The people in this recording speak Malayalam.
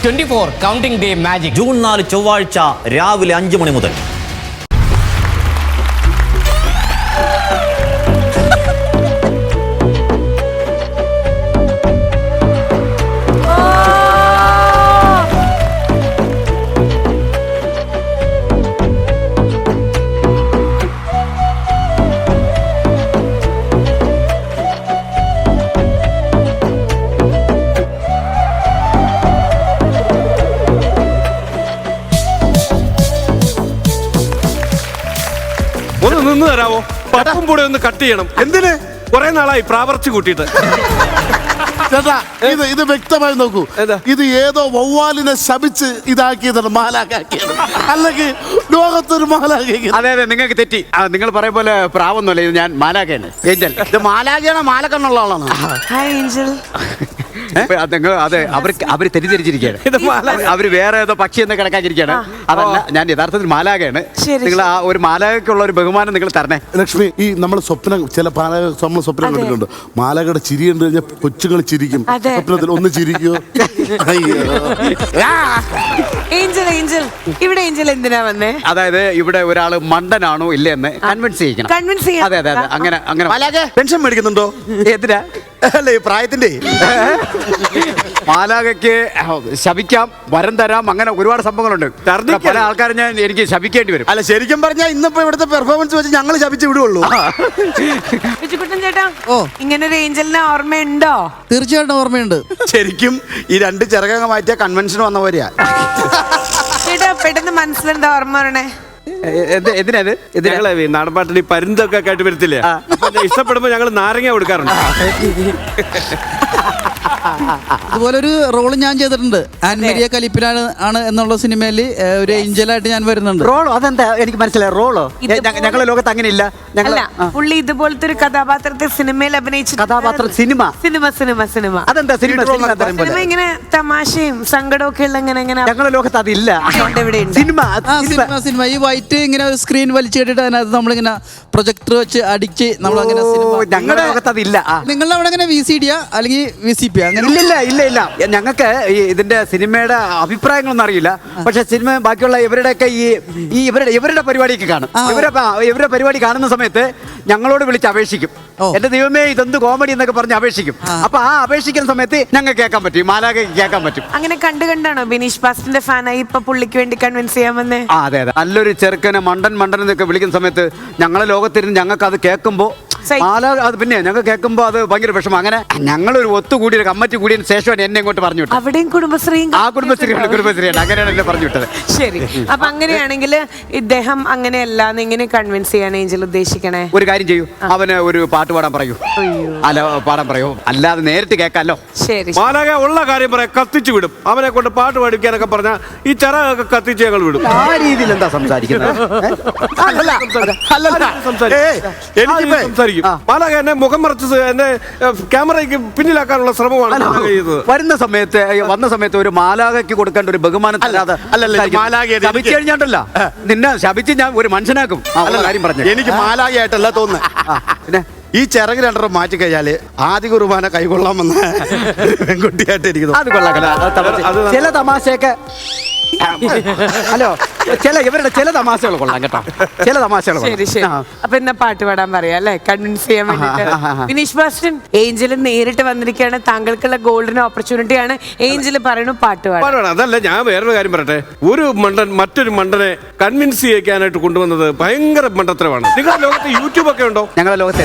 24 കൗണ്ടിംഗ് ഡേ മാജിക് ജൂൺ 4 ചൊവ്വാഴ്ച രാവിലെ 5 മണി മുതൽ. ഒന്ന് നിന്ന് തരാമോ? പപ്പും കൂടെ ഒന്ന് കട്ട് ചെയ്യണം. എന്തിന്? കുറെ നാളായി പ്രാവർത്തി കൂട്ടിയിട്ട്. ചേട്ടാ ഇത് വ്യക്തമായി നോക്കൂ. ഇത് ഏതോ വവ്വാലിനെ ശപിച്ച് ഇതാക്കിയതാണ്, മാലാഖാക്കിയത്. അല്ലെങ്കിൽ ലോകത്തൊരു മാലാഖ. അതെ അതെ, നിങ്ങൾക്ക് തെറ്റി. നിങ്ങൾ പറയും പോലെ പ്രാവൊന്നുമല്ല, ഇത് ഞാൻ മാലാഖയാണ്. ഏഞ്ചൽ ഇത് മാലാഖയാണോ മാലക്കണ്ണുള്ള ആളാണ്? Hi Angel. നിങ്ങൾ അതെ, അവര് തെറ്റിദ്ധരിച്ചിരിക്കുകയാണ്. അവര് വേറെ ഏതോ പക്ഷി എന്ന് കിടക്കാതിരിക്കുകയാണ്. അതല്ല, ഞാൻ യഥാർത്ഥത്തിൽ മാലാഖയാണ്. നിങ്ങൾ ആ ഒരു മാലാഖയ്ക്കുള്ള ഒരു ബഹുമാനം നിങ്ങൾ തരണേ. ലക്ഷ്മി, ഈ നമ്മൾ സ്വപ്നം ചില നമ്മൾ സ്വപ്നം കണ്ടിട്ടുണ്ട്. മാലാഖയുടെ ചിരി കണ്ടു കഴിഞ്ഞാൽ കൊച്ചുങ്ങൾ ചിരിക്കും. സ്വപ്നത്തിൽ ഒന്ന് ചിരിക്കോ? ഏഞ്ചൽ ഏഞ്ചൽ ഇവിടെ ഏഞ്ചൽ എന്തിനാ വന്നേ? അതായത് ഇവിടെ ഒരാള് മണ്ടനാണോ ഇല്ലേ എന്ന് കൺവിൻസ് ചെയ്യിക്കണം. കൺവിൻസ് ചെയ്യാം. അതെ അതെ അതെ, അങ്ങനെ അങ്ങനെ. പെൻഷൻ മേടിക്കുന്നുണ്ടോ? എന്തിനാ? അല്ല, ഈ പ്രായത്തിന്റെ. മാലാഖയ്ക്ക് ശപിക്കാം, വരം തരാം, അങ്ങനെ ഒരുപാട് സംഭവങ്ങളുണ്ട്. പല ആൾക്കാരും എനിക്ക് ശപിക്കേണ്ടി വരും. അല്ല, ശരിക്കും പറഞ്ഞാൽ ഇന്നിപ്പോ ഇവിടുത്തെ പെർഫോമൻസ് വെച്ച് ഞങ്ങൾ ശപിച്ച് വിടുള്ളൂ. ബിജുക്കുട്ടൻ ചേട്ടാ, ഇങ്ങനെ ഒരു ഏഞ്ചലിനെ ഓർമ്മയുണ്ടോ? തീർച്ചയായിട്ടും ഓർമ്മയുണ്ട്. ശരിക്കും ഈ രണ്ട് ചിറകങ്ങ മാറ്റിയ കൺവെൻഷൻ വന്ന പോലെയാ. ചേട്ടാ, പെട്ടെന്ന് മനസ്സിലെന്താ ഓർമ്മ വരണേ? എന്തിനാത്? ഞങ്ങളെ നാടൻപാട്ടിൽ ഈ പരുന്തൊക്കെ കേട്ട് വരത്തില്ലേ? ഇഷ്ടപ്പെടുമ്പോ ഞങ്ങൾ നാരങ്ങ കൊടുക്കാറുണ്ട്. ഇതുപോലൊരു റോള് ഞാൻ ചെയ്തിട്ടുണ്ട്. ആൻമരിയ കലിപ്പിലാണ് എന്നുള്ള സിനിമയിൽ ഒരു ഏഞ്ചലായിട്ട് ഞാൻ വരുന്നുണ്ട്. റോളോ? അതെന്താ എനിക്ക് മനസ്സിലായി. റോളോ? ഞങ്ങളുടെ ലോകത്ത് അങ്ങനെ ഇല്ല. പുള്ളി ഇതുപോലത്തെ ഒരു കഥാപാത്രത്തെ സിനിമയിൽ അഭിനയിച്ചു. കഥാപാത്രം സിനിമ സിനിമ സിനിമ സിനിമ അതെന്താ സിനിമ? സിനിമ ഇങ്ങനെ തമാശയും സങ്കടമൊക്കെ ഉള്ള ഇങ്ങനെ ഞങ്ങളുടെ ലോകത്ത് അതില്ല. സിനിമ ഈ വൈറ്റ് ഇങ്ങനെ ഒരു സ്ക്രീൻ വലിച്ചു കെട്ടിട്ട് അതിനകത്ത് നമ്മളിങ്ങനെ പ്രൊജക്ടർ വെച്ച് അടിച്ച് നമ്മളങ്ങനെ ഞങ്ങളുടെ ലോകത്ത് അതില്ല. നിങ്ങളുടെ അവിടെ അങ്ങനെ VCD അല്ലെങ്കിൽ VCP അങ്ങനെ? ഇല്ല ഇല്ല ഇല്ല, ഞങ്ങൾക്ക് ഇതിന്റെ സിനിമയുടെ അഭിപ്രായങ്ങളൊന്നും അറിയില്ല. പക്ഷെ സിനിമ ബാക്കിയുള്ള ഇവരുടെയൊക്കെ ഈ ഇവരുടെ പരിപാടിയൊക്കെ കാണും. ഇവരുടെ പരിപാടി കാണുന്ന സമയത്ത് ഞങ്ങളോട് വിളിച്ച് അപേക്ഷിക്കും. എന്റെ ദൈവമേ, ഇതെന്ത് കോമഡി എന്നൊക്കെ പറഞ്ഞ് അപേക്ഷിക്കും. അപ്പൊ ആ അപേക്ഷിക്കുന്ന സമയത്ത് ഞങ്ങൾക്ക് കേൾക്കാൻ പറ്റും, മാലാഖയ്ക്ക് കേൾക്കാൻ പറ്റും. അങ്ങനെ കണ്ടാണോ ബിനീഷ് ബാസ്റ്റിന്റെ ഫാനായി ഇപ്പൊ പുള്ളിക്ക് വേണ്ടി കൺവിൻസ് ചെയ്യാൻ വന്നേ? അതെ അതെ, നല്ലൊരു ചെറുക്കനെ മണ്ടൻ എന്നൊക്കെ വിളിക്കുന്ന സമയത്ത് ഞങ്ങളെ ലോകത്തിരുന്ന് ഞങ്ങൾക്ക് അത് കേൾക്കുമ്പോ അത് പിന്നെ ഞങ്ങൾ കേൾക്കുമ്പോ അത് ഭയങ്കര വിഷമം. അങ്ങനെ ഞങ്ങളൊരു ഒത്തുകൂടി ഒരു കമ്മിറ്റി കൂടിയതിന് ശേഷമാണ് എന്നെ ഇങ്ങോട്ട് പറഞ്ഞു വിട്ടത്. അവിടെയും കുടുംബശ്രീയാണ്. അങ്ങനെയാണ് എന്നെ പറഞ്ഞു വിട്ടത്. ശരി, അപ്പൊ അങ്ങനെയാണെങ്കിൽ ഇദ്ദേഹം അങ്ങനെയല്ലാന്ന് എങ്ങനെ കൺവിൻസ് ചെയ്യാൻ ഏഞ്ചൽ ഉദ്ദേശിക്കണേ? ഒരു കാര്യം ചെയ്യൂ, അവന് ഒരു പാട്ട് പാടാൻ പറയൂ. അല്ല, പാടാൻ പറയൂ, അല്ലാതെ നേരിട്ട് കേൾക്കാമല്ലോ. ശരി, മാലാഖ ഉള്ള കാര്യം പറയാം, കത്തിച്ചു വിടും. അവനെ കൊണ്ട് പാട്ട് പാടിക്കാനൊക്കെ പറഞ്ഞാൽ ഈ ചിറകൊക്കെ കത്തിച്ച് ഞങ്ങൾ വിടും. ആ രീതിയിൽ എന്താ സംസാരിക്കുന്നത്? മാലാഖ എന്നെ മുഖം മറച്ച് എന്നെ ക്യാമറയ്ക്ക് പിന്നിലാക്കാനുള്ള ശ്രമമാണ് വന്ന സമയത്ത് ഒരു മാലാഖയ്ക്ക് കൊടുക്കേണ്ട ഒരു ബഹുമാനം ശപിച്ചു കഴിഞ്ഞാണ്ടല്ല, നിന്നെ ശപിച്ച് ഞാൻ ഒരു മനുഷ്യനാക്കും. കാര്യം പറഞ്ഞു, എനിക്ക് മാലാഖയായിട്ടല്ല തോന്നുന്നത്. പിന്നെ ഈ ചിറക് രണ്ടെണ്ണം മാറ്റി കഴിഞ്ഞാല് ആദ്യ കുർബാന കൈകൊള്ളാമെന്ന് പെൺകുട്ടിയായിട്ട് എനിക്ക് അത് കൊള്ളാം. ചില തമാശയൊക്കെ ഹലോ, ഇവരുടെ ചില തമാശകൾ കൊള്ളാം കേട്ടോ, ചില തമാശകൾ. ശരി ശരി, അപ്പൊ എന്നാ പാട്ട് പാടാൻ പറയാം അല്ലെ, കൺവിൻസ് ചെയ്യാൻ വേണ്ടിട്ട്. ബിനീഷ് ബാസ്റ്റൻ, ഏഞ്ചൽ നേരിട്ട് വന്നിരിക്കുകയാണ്, താങ്കൾക്കുള്ള ഗോൾഡൻ ഓപ്പർച്യൂണിറ്റിയാണ്. ഏഞ്ചൽ പറയണു പാട്ട് പാടാൻ. അതല്ല, ഞാൻ വേറൊരു കാര്യം പറയട്ടെ. ഒരു മണ്ടൻ മറ്റൊരു മണ്ടനെ കൺവിൻസ് ചെയ്യിക്കാനായിട്ട് കൊണ്ടുവന്നത് ഭയങ്കര മണ്ടത്തരമാണ്. നിങ്ങളുടെ ലോകത്ത് യൂട്യൂബ് ഒക്കെ ഉണ്ടോ? ഞങ്ങളുടെ ലോകത്ത്